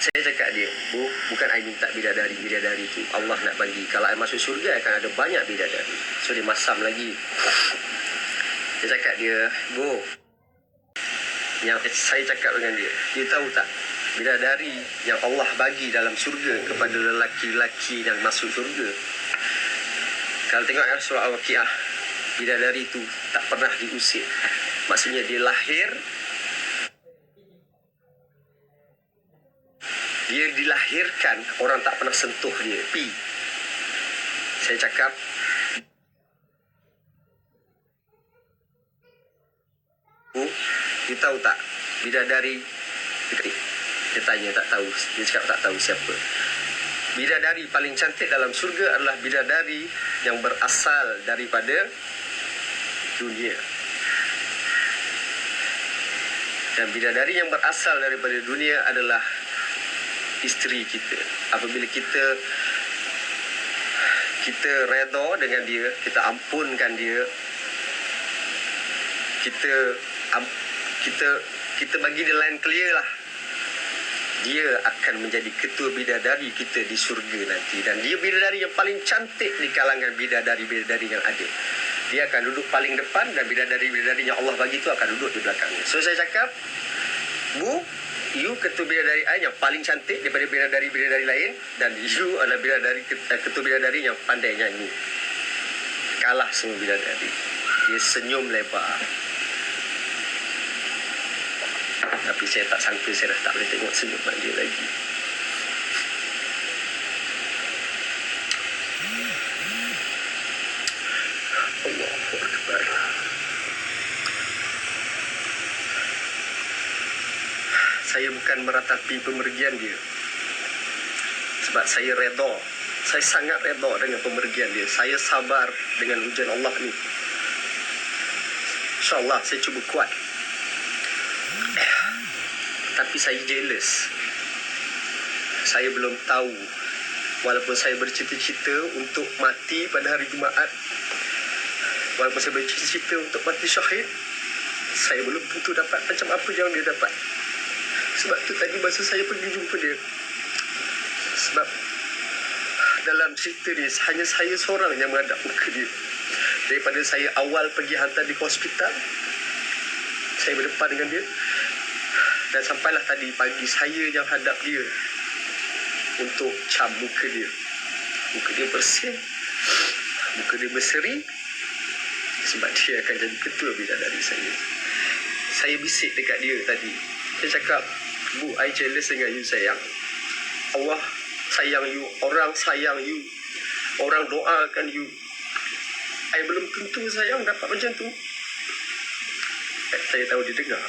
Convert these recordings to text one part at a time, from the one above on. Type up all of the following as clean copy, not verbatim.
Saya cakap dia, Bu, bukan I minta bidadari tu Allah nak bagi. Kalau I masuk syurga akan ada banyak bidadari. So dia masam lagi. Saya cakap dia, Bu, yang saya cakap dengan dia, dia tahu tak, bidadari yang Allah bagi dalam syurga kepada lelaki-lelaki yang masuk syurga, kalau tengok surah Al-Waqiah, bidadari tu tak pernah diusir. Maksudnya dia lahir, dia dilahirkan, orang tak pernah sentuh dia. Saya cakap, Bu, you tahu tak, bidadari, dia tanya, tak tahu. Dia cakap tak tahu siapa. Bidadari paling cantik dalam surga adalah bidadari yang berasal daripada dunia. Dan bidadari yang berasal daripada dunia adalah isteri kita. Apabila kita redha dengan dia, kita ampunkan dia, kita bagi dia line clear lah, dia akan menjadi ketua bidadari kita di syurga nanti. Dan dia bidadari yang paling cantik di kalangan bidadari-bidadari yang ada. Dia akan duduk paling depan dan bidadari-bidadari yang Allah bagi itu akan duduk di belakangnya. So saya cakap, Bu, you ketua bidadari I yang paling cantik daripada bidadari-bidadari lain, dan you adalah ketua bidadari yang pandai nyanyi. Kalah semua bidadari. Dia senyum lebar. Tapi saya tak sangka saya dah tak boleh tengok senyuman dia lagi. Allahu Akbar. Saya bukan meratapi pemergian dia, sebab saya redha. Saya sangat redha dengan pemergian dia. Saya sabar dengan ujian Allah ni. InsyaAllah saya cuba kuat. Tapi saya jealous. Saya belum tahu. Walaupun saya bercita-cita untuk mati pada hari Jumaat, walaupun saya bercita-cita untuk mati syahid, saya belum tentu dapat macam apa yang dia dapat. Sebab tu tadi masa saya pergi jumpa dia, sebab dalam cerita ni hanya saya seorang yang menghadap muka dia. Daripada saya awal pergi hantar di hospital, saya berdepan dengan dia. Dan sampailah tadi pagi saya yang hadap dia untuk cam muka dia. Muka dia bersih, muka dia berseri, sebab dia akan jadi ketua bidadari saya. Saya bisik dekat dia tadi. Saya cakap, Bu, I jealous dengan you sayang. Allah sayang you, orang sayang you, orang doakan you. I belum tentu sayang dapat macam tu. Saya tahu dia dengar.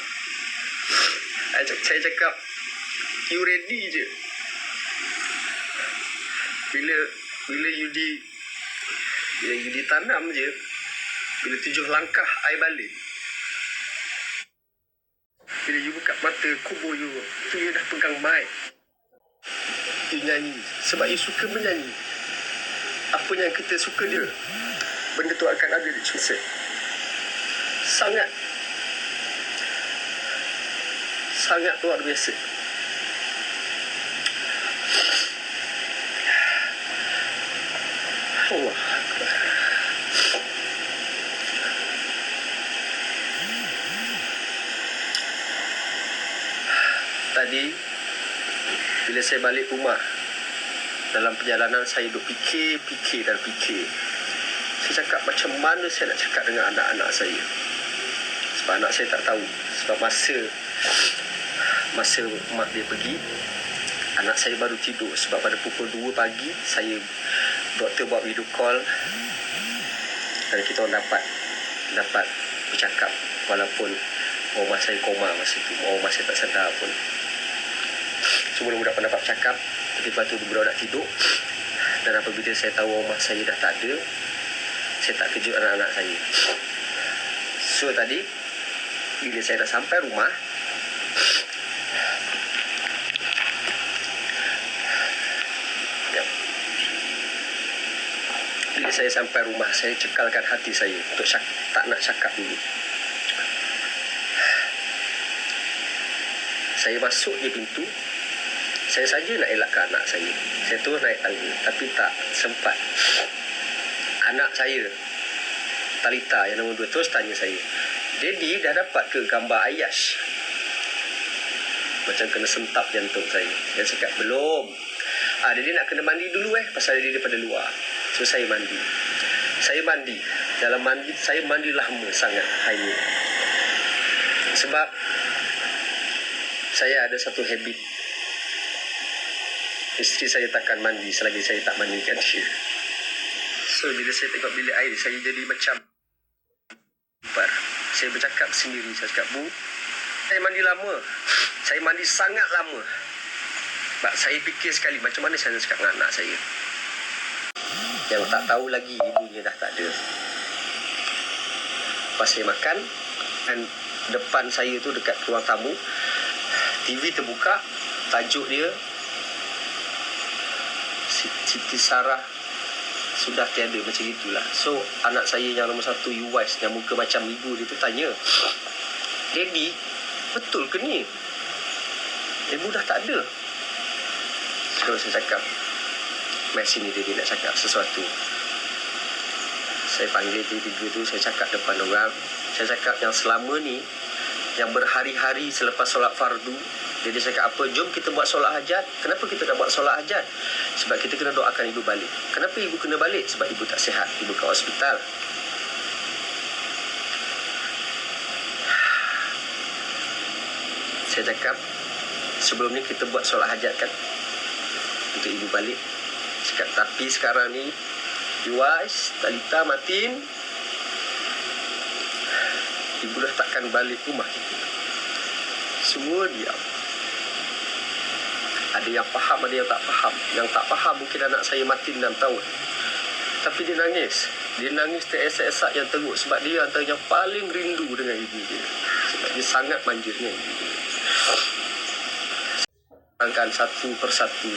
Saya cakap, you ready je. Bila you ditanam je, bila 7 langkah, I balik. Bila you buka mata, kubur you, tu you dah pegang mic. You nyanyi. Sebab you suka menyanyi. Apa yang kita suka dia, benda tu akan ada di cerita. Sangat luar biasa. Allah. Tadi bila saya balik rumah, dalam perjalanan saya duk fikir. Saya cakap macam mana saya nak cakap dengan anak-anak saya. Sebab anak saya tak tahu. Sebab masa mak dia pergi, anak saya baru tidur. Sebab pada pukul 2 pagi doktor buat video call dan kita orang dapat bercakap, walaupun rumah saya koma masa tu, rumah saya tak sedar pun. Semua dapat bercakap. Lepas tu budak nak tidur. Dan apabila saya tahu rumah saya dah tak ada, saya tak kejut anak-anak saya. So tadi bila saya dah sampai rumah, bila saya sampai rumah, saya cekalkan hati saya untuk tak nak cakap dulu. Saya masuk je pintu, Saya saja nak elakkan anak saya. Saya terus naik tangga, tapi tak sempat. Anak saya, Talita yang nombor 2, terus tanya saya, "Daddy, dah dapat ke gambar Ayash?" Macam kena sentap jantung saya. Saya cakap, "Belum. Daddy nak kena mandi dulu pasal Daddy daripada luar." So, saya mandi. Dalam mandi, saya mandi lama sangat hari ni. Sebab saya ada satu habit. Isteri saya takkan mandi selagi saya tak mandikan dia. So, bila saya tengok bilik air, saya jadi macam saya bercakap sendiri. Saya cakap, "Bu, saya mandi lama. Saya mandi sangat lama." Sebab saya fikir sekali macam mana saya nak cakap dengan anak saya. Yang tak tahu lagi ibunya dah tak ada. Lepas saya makan, dan depan saya tu dekat ruang tamu, TV terbuka, tajuk dia Siti Sarah sudah tiada, macam itulah. So, anak saya yang nombor 1, Yuwais, yang muka macam ibu dia tu tanya, "Daddy, betul ke ni? Ibu dah tak ada." So, saya cakap, "Mai sini, Daddy nak cakap sesuatu." Saya panggil tiga tu, saya cakap depan orang. Saya cakap yang selama ni, yang berhari-hari selepas solat fardu, dia cakap apa, "Jom kita buat solat hajat." Kenapa kita nak buat solat hajat? Sebab kita kena doakan ibu balik. Kenapa ibu kena balik? Sebab ibu tak sihat, ibu ke hospital. Saya cakap, sebelum ni kita buat solat hajat kan, untuk ibu balik. Cakap, tapi sekarang ni, Yuwais, Talita, Matin, ibu dah takkan balik rumah kita. Semua diam. Ada yang faham, ada yang tak faham. Yang tak faham mungkin anak saya Matin 6 tahun. Tapi dia nangis. Dia nangis teresak-esak yang teruk. Sebab dia antara yang paling rindu dengan ibu dia. Sebab dia sangat manja dengan ibu dia. Angkat satu persatu.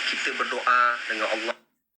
Kita berdoa dengan Allah.